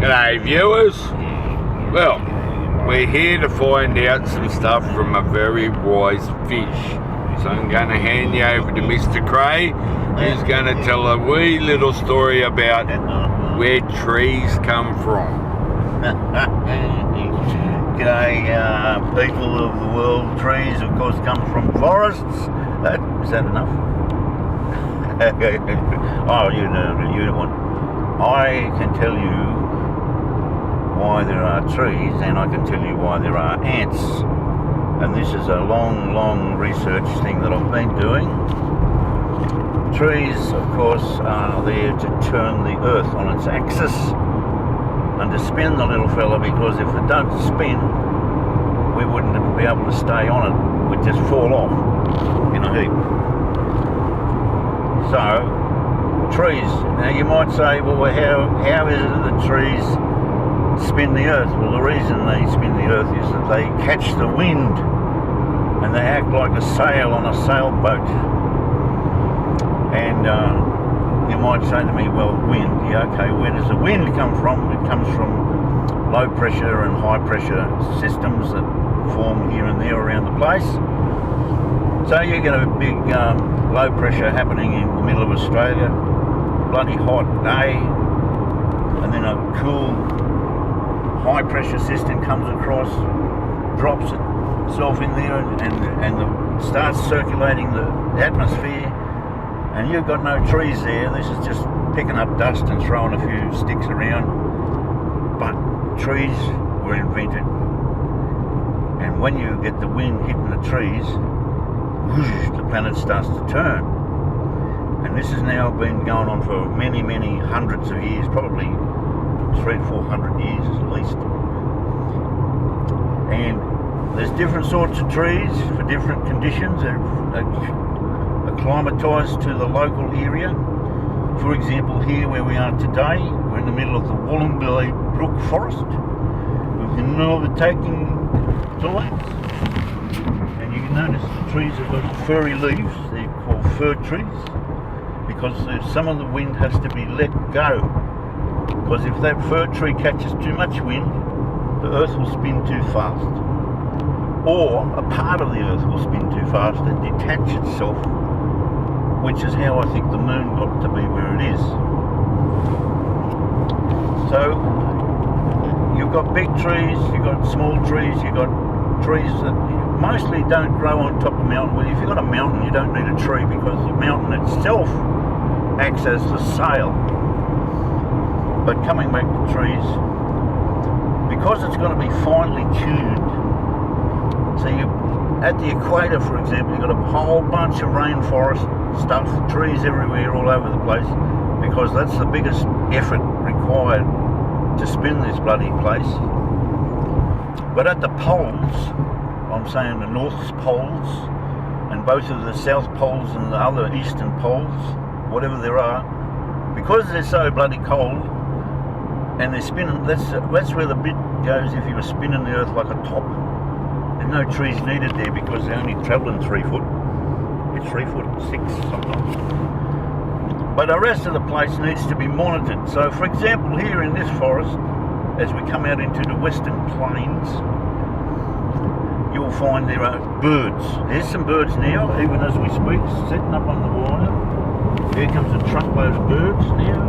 G'day viewers. Well, we're here to find out some stuff from a very wise fish. So I'm going to hand you over to Mr. Cray, who's going to tell a wee little story about where trees come from. G'day people of the world. Trees of course come from forests. Is that enough? Oh, you want. I can tell you why there are trees, and I can tell you why there are ants. And this is a long research thing that I've been doing. Trees, of course, are there to turn the earth on its axis and to spin the little fella, because if it don't spin, we wouldn't be able to stay on it. We'd just fall off in a heap. So, trees. Now you might say, well, how is it that trees spin the earth? Well, the reason they spin the earth is that they catch the wind and they act like a sail on a sailboat. And you might say to me, well, wind, yeah, okay, where does the wind come from? It comes from low pressure and high pressure systems that form here and there around the place. So you get a big low pressure happening in the middle of Australia, bloody hot day, and then a cool high pressure system comes across, drops itself in there and starts circulating the atmosphere, and you've got no trees there. This is just picking up dust and throwing a few sticks around. But trees were invented, and when you get the wind hitting the trees, whoosh, the planet starts to turn. And this has now been going on for many hundreds of years, probably 300 to 400 years at least. And there's different sorts of trees for different conditions. They're acclimatised to the local area. For example, here where we are today, we're in the middle of the Wollongbilly Brook Forest with the overtaking giants. And you can notice the trees have got furry leaves. They're called fir trees, because some of the wind has to be let go. Because if that fir tree catches too much wind, the earth will spin too fast. Or a part of the earth will spin too fast and detach itself, which is how I think the moon got to be where it is. So you've got big trees, you've got small trees, you've got trees that mostly don't grow on top of a mountain. Well, if you've got a mountain, you don't need a tree, because the mountain itself acts as the sail. But coming back to trees, because it's got to be finely tuned. So you, at the equator, for example, you've got a whole bunch of rainforest stuff, trees everywhere, all over the place, because that's the biggest effort required to spin this bloody place. But at the poles, I'm saying the North Poles, and both of the South Poles and the other Eastern Poles, whatever there are, because they're so bloody cold and they're spinning, that's where the bit goes. If you were spinning the earth like a top, there's no trees needed there, because they're only travelling 3 foot. It's 3 foot 6 sometimes. But the rest of the place needs to be monitored. So for example, here in this forest, as we come out into the western plains, you'll find there are birds. There's some birds now, even as we speak, sitting up on the wire. Here comes a truckload of birds now.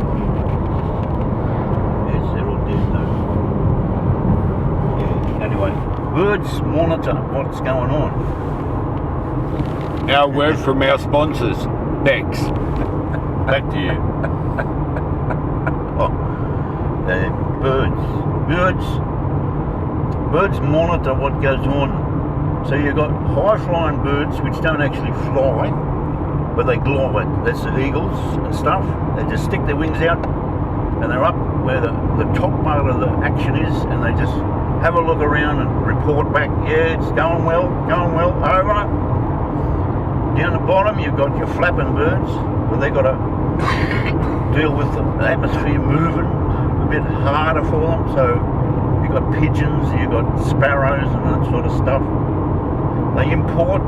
Yes, they're all dead though. Yeah. Anyway, birds monitor what's going on. Now a word from our sponsors, Bex. Back to you. Birds monitor what goes on. So you've got high-flying birds which don't actually fly, but they glide. That's the eagles and stuff. They just stick their wings out and they're up where the top part of the action is, and they just have a look around and report back. Yeah, it's going well, over. Down the bottom you've got your flapping birds, but they've got to deal with the atmosphere moving a bit harder for them. So you've got pigeons, you've got sparrows and that sort of stuff. They import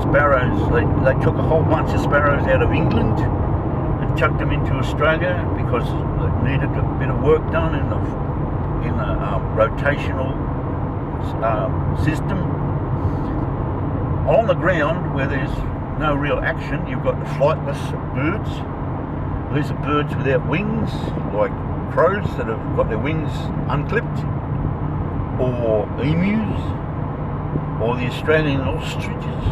sparrows. They took a whole bunch of sparrows out of England and chucked them into Australia because they needed a bit of work done in the rotational system. On the ground, where there's no real action, you've got the flightless birds. These are birds without wings, like crows that have got their wings unclipped, or emus, or the Australian ostriches.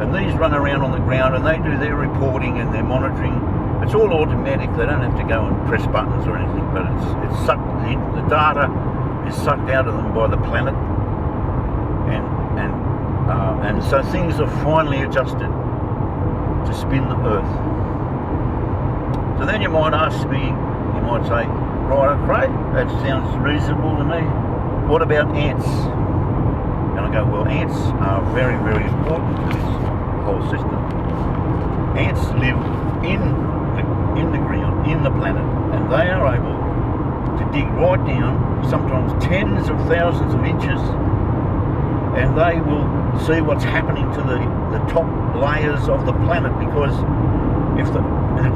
And these run around on the ground and they do their reporting and their monitoring. It's all automatic. They don't have to go and press buttons or anything, but it's sucked in. The data is sucked out of them by the planet, and so things are finally adjusted to spin the Earth. So then you might ask me, you might say, right, Cray, that sounds reasonable to me. What about ants? And I go, well, ants are very, very important to this whole system. Ants live in the ground, in the planet, and they are able to dig right down, sometimes tens of thousands of inches, and they will see what's happening to the top layers of the planet, because if the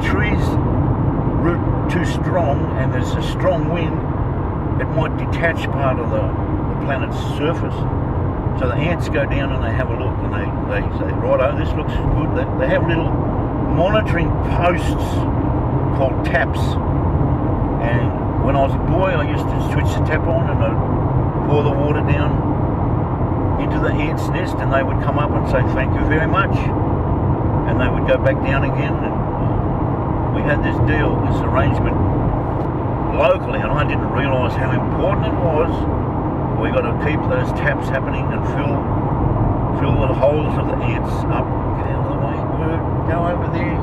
trees root too strong and there's a strong wind, it might detach part of the planet's surface. So the ants go down and they have a look and they say, righto, this looks good. They have little monitoring posts called taps. And when I was a boy, I used to switch the tap on and I'd pour the water down into the ant's nest, and they would come up and say, thank you very much. And they would go back down again. And we had this deal, this arrangement locally, and I didn't realise how important it was. We got to keep those taps happening and fill the holes of the ants up. Get out of the way, bird, go over there.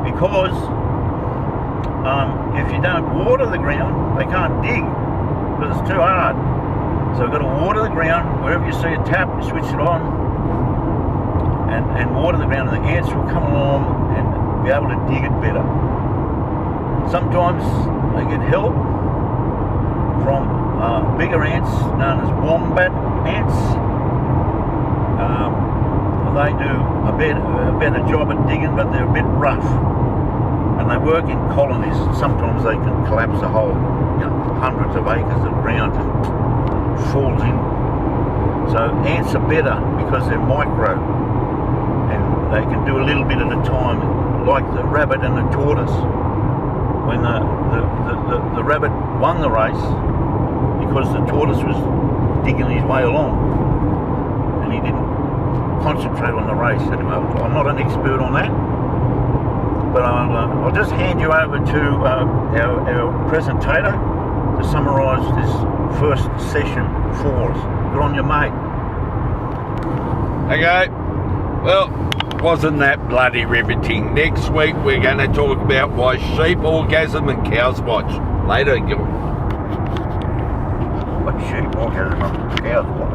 Because if you don't water the ground, they can't dig because it's too hard. So we've got to water the ground. Wherever you see a tap, you switch it on and water the ground, and the ants will come along and be able to dig it better. Sometimes they get help from bigger ants known as wombat ants. They do a better job at digging, but they're a bit rough, and they work in colonies. Sometimes they can collapse a whole, hundreds of acres of ground just falls in. So ants are better because they're micro, and they can do a little bit at a time, like the rabbit and the tortoise. When the rabbit won the race, because the tortoise was digging his way along and he didn't concentrate on the race. Anyway, I'm not an expert on that, but I'll just hand you over to our presentator to summarise this first session for us. Good on you, mate. Okay, well, wasn't that bloody riveting? Next week we're going to talk about why sheep orgasm and cows watch. Later, Gil. What sheep orgasm and cows watch?